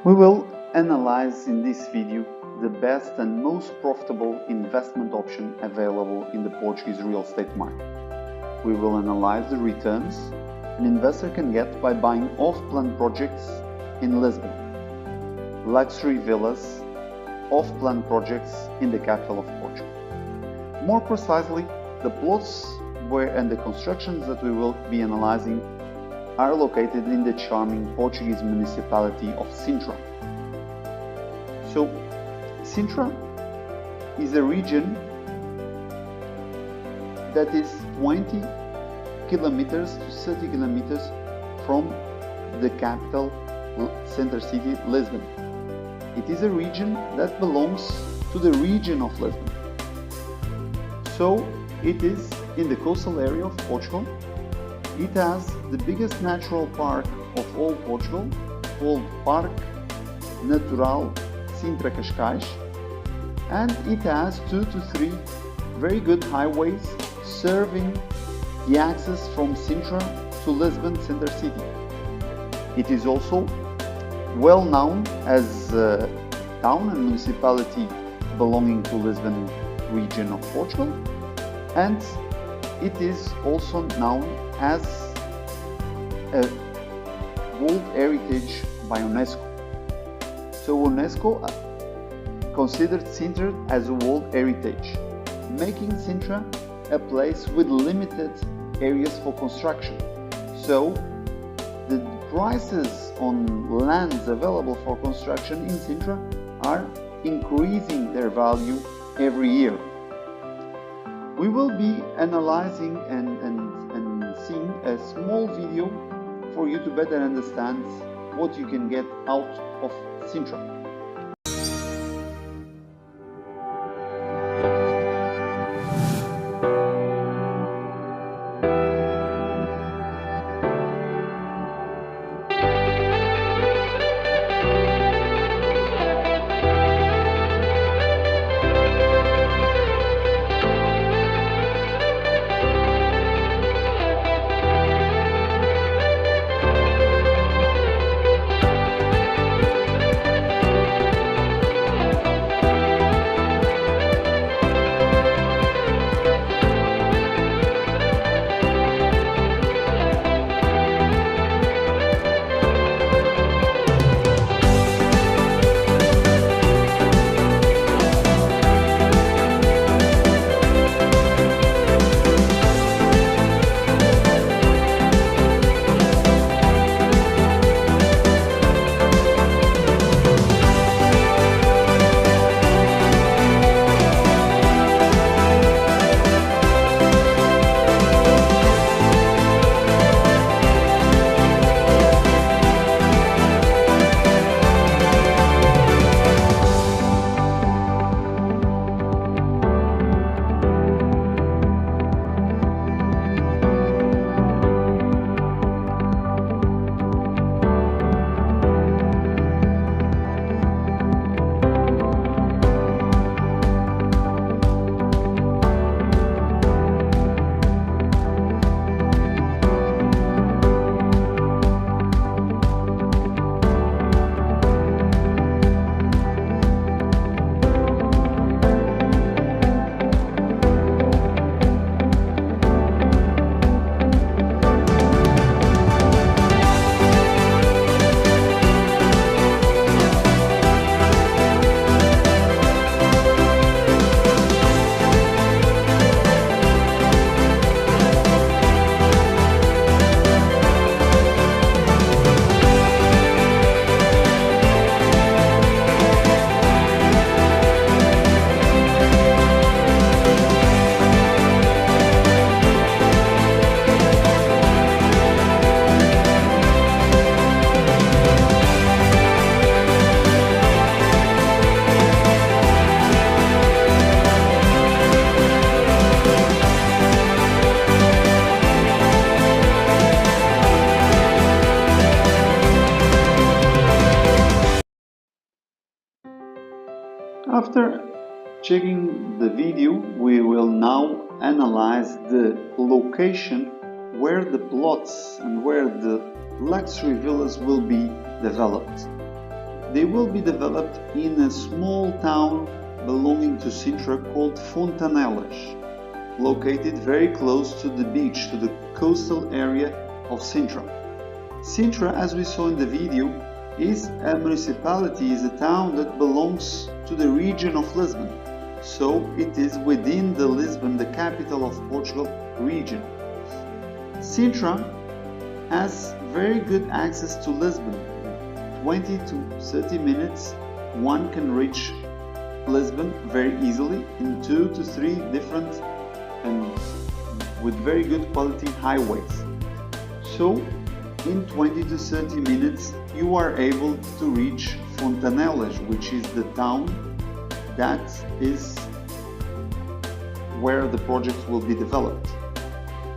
We will analyze in this video the best and most profitable investment option available in the Portuguese real estate market. We will analyze the returns an investor can get by buying off-plan projects in Lisbon, luxury villas, off-plan projects in the capital of Portugal. More precisely, the plots and the constructions that we will be analyzing are located in the charming Portuguese municipality of Sintra. So, Sintra is a region that is 20 kilometers to 30 kilometers from the capital center city, Lisbon. It is a region that belongs to the region of Lisbon. So, it is in the coastal area of Portugal. It has the biggest natural park of all Portugal, called Parque Natural Sintra Cascais, and it has 2 to 3 very good highways serving the access from Sintra to Lisbon center city. It is also well known as a town and municipality belonging to Lisbon region of Portugal, and it is also known as a World Heritage by UNESCO. So UNESCO considered Sintra as a World Heritage, making Sintra a place with limited areas for construction. So the prices on lands available for construction in Sintra are increasing their value every year. We will be analyzing and seeing a small video for you to better understand what you can get out of Sintra. After checking the video, we will now analyze the location where the plots and where the luxury villas will be developed. They will be developed in a small town belonging to Sintra called Fontanelas, located very close to the beach, to the coastal area of Sintra. Sintra, as we saw in the video, is a municipality, is a town that belongs to the region of Lisbon. So it is within the Lisbon, the capital of Portugal, region. Sintra has very good access to Lisbon. 20 to 30 minutes one can reach Lisbon very easily in 2 to 3 different and with very good quality highways. So in 20 to 30 minutes you are able to reach Fontanelas, which is the town that is where the project will be developed.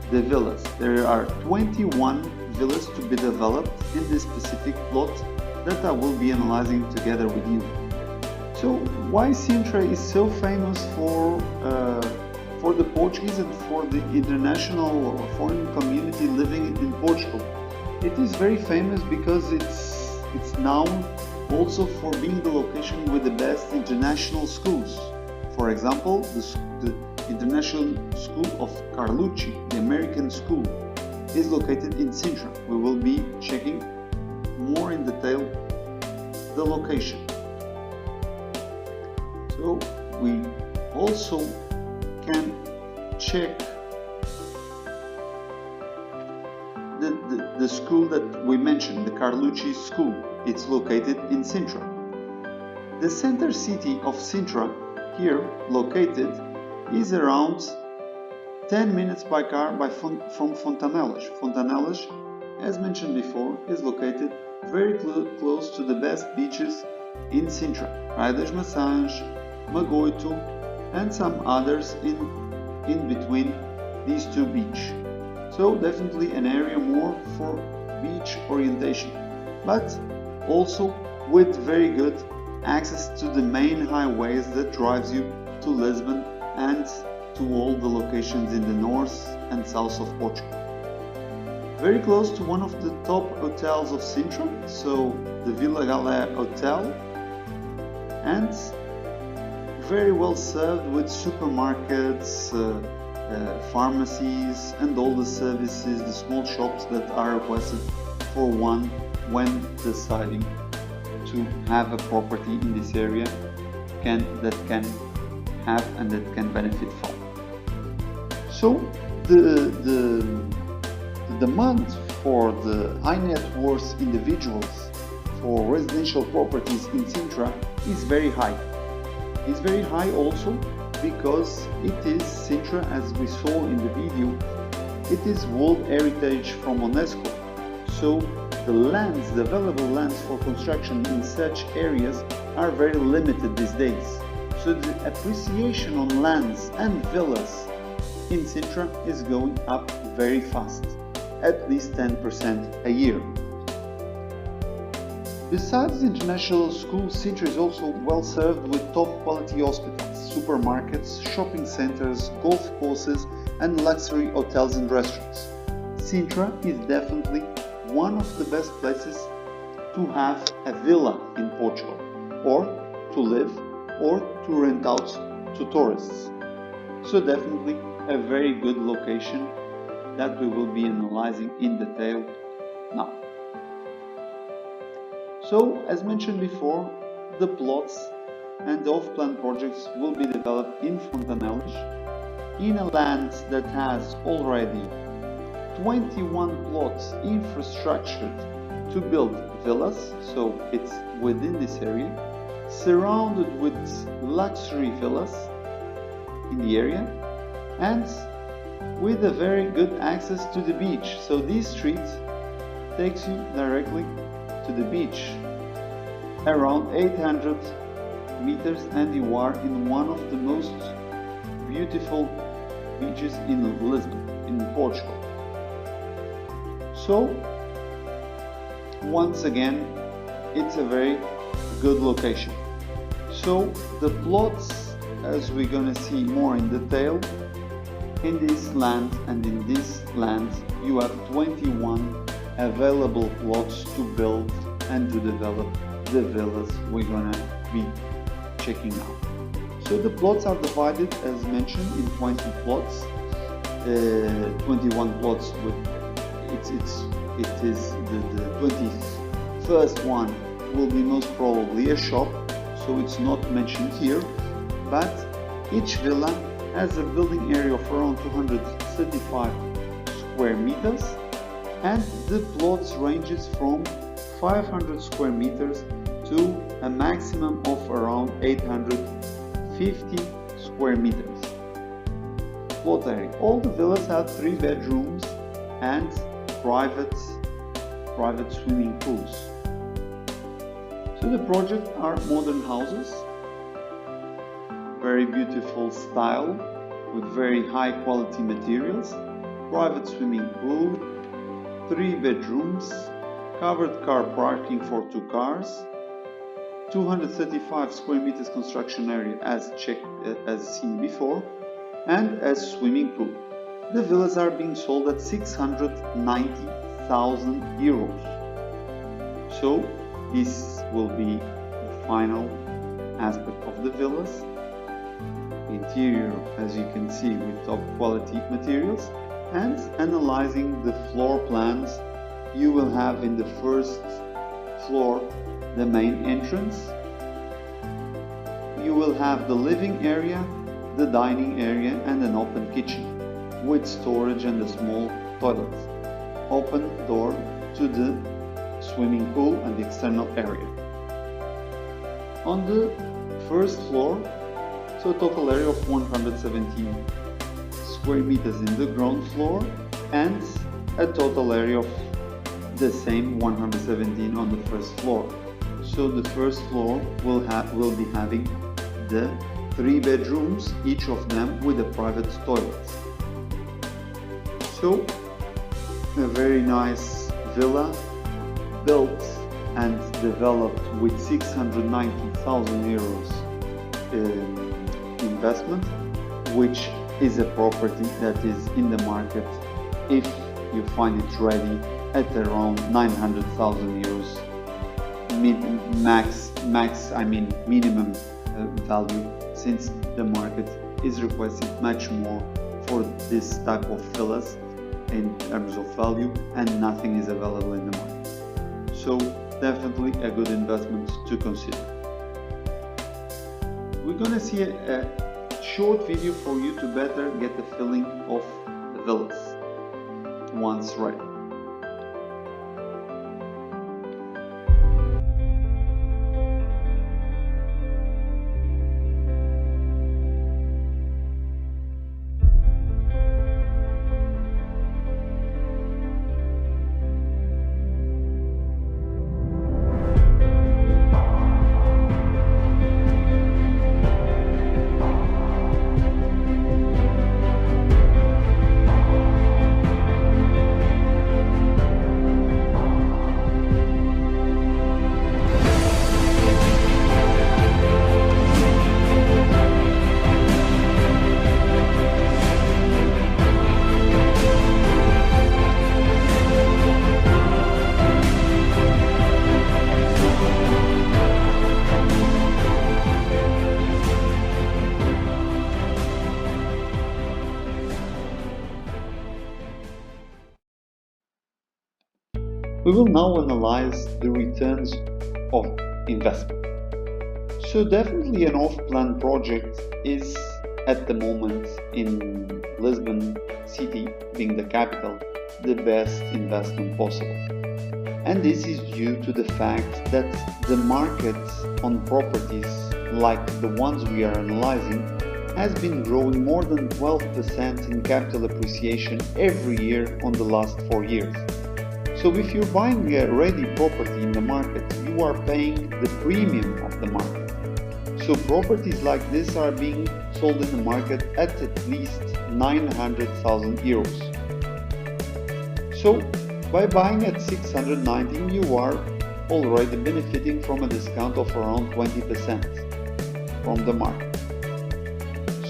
The villas. There are 21 villas to be developed in this specific plot that I will be analyzing together with you. So why Sintra is so famous for the Portuguese and for the international or foreign community living in Portugal? It is very famous because it's known also for being the location with the best international schools. For example, the International School of Carlucci, the American school, is located in Sintra. We will be checking more in detail the location. So we also can check the school that we mentioned, the Carlucci school. It's located in Sintra. The center city of Sintra, here located, is around 10 minutes by car from Fontanelas. Fontanelas, as mentioned before, is located very close to the best beaches in Sintra, Praia das Maçãs, Magoito, and some others in between these two beaches. So definitely an area more for beach orientation, but also with very good access to the main highways that drives you to Lisbon and to all the locations in the north and south of Portugal. Very close to one of the top hotels of Sintra, so the Vila Galé Hotel, and very well served with supermarkets, pharmacies, and all the services, the small shops that are requested for one when deciding to have a property in this area that can have and that can benefit from. So the demand for the high net worth individuals for residential properties in Sintra is very high. It's very high also because it is Sintra, as we saw in the video, it is World Heritage from UNESCO. So the lands, the available lands for construction in such areas are very limited these days. So the appreciation on lands and villas in Sintra is going up very fast, at least 10% a year. Besides the international school, Sintra is also well served with top quality hospitals, supermarkets, shopping centers, golf courses, and luxury hotels and restaurants. Sintra is definitely one of the best places to have a villa in Portugal, or to live, or to rent out to tourists. So definitely a very good location that we will be analyzing in detail now. So, as mentioned before, the plots and the off-plan projects will be developed in Fontanelas, in a land that has already 21 plots infrastructured to build villas, so it's within this area, surrounded with luxury villas in the area, and with a very good access to the beach. So this street takes you directly to the beach, around 800 meters, and you are in one of the most beautiful beaches in Lisbon, in Portugal. So once again, it's a very good location. So the plots, as we're gonna see more in detail, in this land and in this land you have 21 available plots to build and to develop the villas we're gonna be checking out. So the plots are divided, as mentioned, in 20 plots. 21 plots with it is the 21st one will be most probably a shop, so it's not mentioned here, but each villa has a building area of around 235 square meters, and the plots ranges from 500 square meters to a maximum of around 850 square meters. Plot area. All the villas have 3 bedrooms and private swimming pools. So the project are modern houses, very beautiful style with very high quality materials, private swimming pool, 3 bedrooms, covered car parking for 2 cars, 235 square meters construction area as seen before, and a swimming pool. The villas are being sold at 690,000 euros. So this will be the final aspect of the villas. Interior, as you can see, with top quality materials, and analyzing the floor plans, you will have in the first floor the main entrance. You will have the living area, the dining area, and an open kitchen with storage and a small toilet. Open door to the swimming pool and the external area. On the first floor, so a total area of 117 square meters in the ground floor and a total area of the same 117 on the first floor. So the first floor will be having the 3 bedrooms, each of them with a private toilet. So a very nice villa built and developed with 690,000 euros investment, which is a property that is in the market if you find it ready at around 900,000 euros minimum value, since the market is requesting much more for this type of villas in terms of value, and nothing is available in the market. So definitely a good investment to consider. We're gonna see a short video for you to better get the feeling of the villas once ready. We will now analyze the returns of investment. So definitely an off-plan project is at the moment in Lisbon city, being the capital, the best investment possible. And this is due to the fact that the market on properties like the ones we are analyzing has been growing more than 12% in capital appreciation every year on the last 4 years. So if you're buying a ready property in the market, you are paying the premium of the market. So properties like this are being sold in the market at least 900,000 euros. So by buying at 619, you are already benefiting from a discount of around 20% from the market.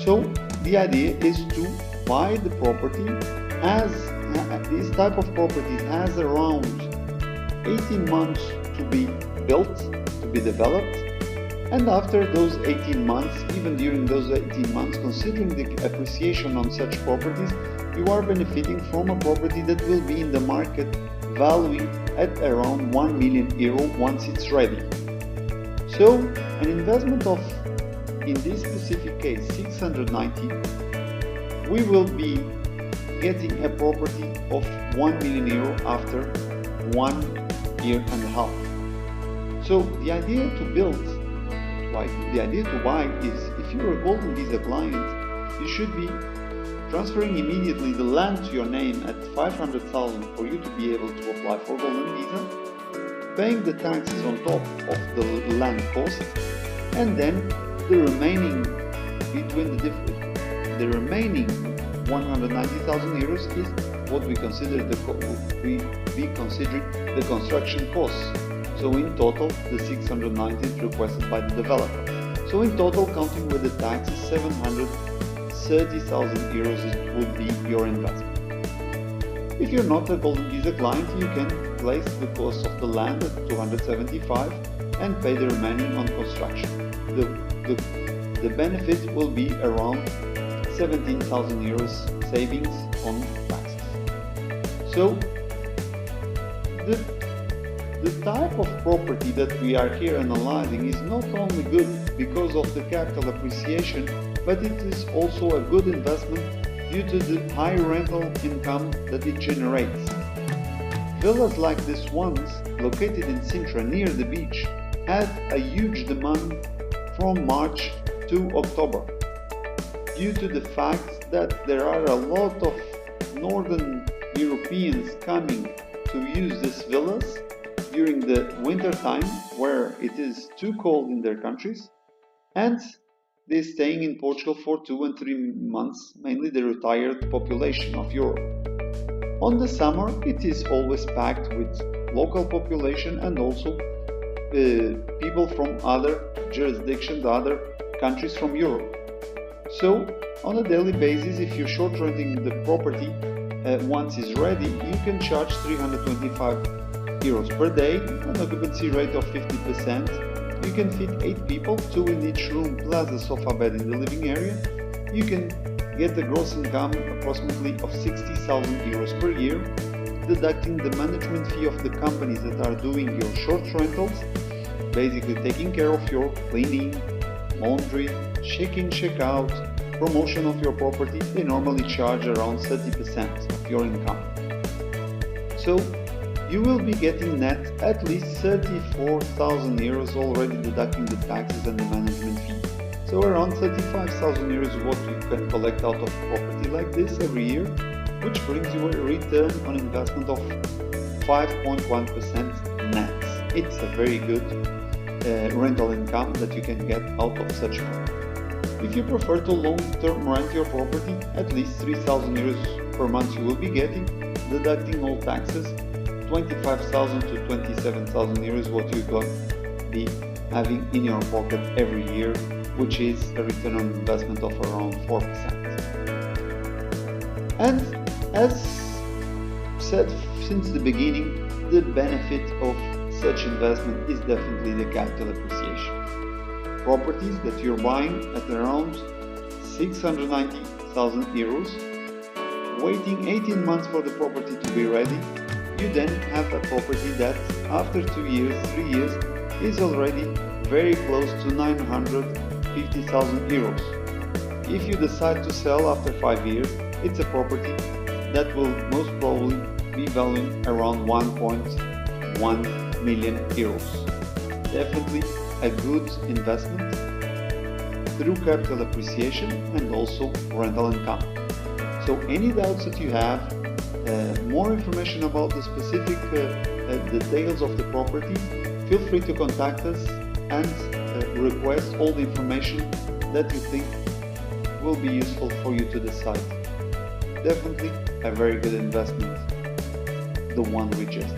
So the idea is to buy the property as this type of property has around 18 months to be built, to be developed, and after those 18 months, even during those 18 months, considering the appreciation on such properties, you are benefiting from a property that will be in the market valuing at around 1 million euro once it's ready. So an investment of, in this specific case, 690, we will be getting a property of 1 million euro after 1.5 years. So the idea to build, the idea to buy is, if you're a Golden Visa client, you should be transferring immediately the land to your name at 500,000 for you to be able to apply for Golden Visa, paying the taxes on top of the land cost, and then the remaining the remaining 190,000 euros is what we consider considering the construction costs. So in total, the 690 is requested by the developer. So in total, counting with the taxes, 730,000 euros would be your investment. If you're not a Golden Visa client, you can place the cost of the land at 275 and pay the remaining on construction. The benefit will be around 17,000 euros savings on taxes. So the type of property that we are here analyzing is not only good because of the capital appreciation, but it is also a good investment due to the high rental income that it generates. Villas like this ones, located in Sintra near the beach, had a huge demand from March to October, due to the fact that there are a lot of Northern Europeans coming to use these villas during the winter time, where it is too cold in their countries, and they're staying in Portugal for 2 and 3 months, mainly the retired population of Europe. On the summer, it is always packed with local population and also people from other jurisdictions, other countries from Europe. So, on a daily basis, if you're short renting the property, once it's ready, you can charge 325 euros per day, an occupancy rate of 50%. You can fit 8 people, 2 in each room plus a sofa bed in the living area. You can get a gross income approximately of 60,000 euros per year, deducting the management fee of the companies that are doing your short rentals, basically taking care of your cleaning, laundry, check-in, check-out, promotion of your property. They normally charge around 30% of your income. So you will be getting net at least 34,000 euros already deducting the taxes and the management fee. So around 35,000 euros is what you can collect out of a property like this every year, which brings you a return on investment of 5.1% net. It's a very good rental income that you can get out of such property. If you prefer to long-term rent your property, at least 3,000 euros per month you will be getting, deducting all taxes. 25,000 to 27,000 euros what you're going to be having in your pocket every year, which is a return on investment of around 4%. And as said since the beginning, the benefit of such investment is definitely the capital appreciation. Properties that you're buying at around 690,000 euros, waiting 18 months for the property to be ready, you then have a property that after 2 years, 3 years is already very close to 950,000 euros. If you decide to sell after 5 years, it's a property that will most probably be valuing around 1.1 million euros. Definitely a good investment through capital appreciation and also rental income. So any doubts that you have, more information about the specific details of the property, feel free to contact us and request all the information that you think will be useful for you to decide. Definitely a very good investment, the one we just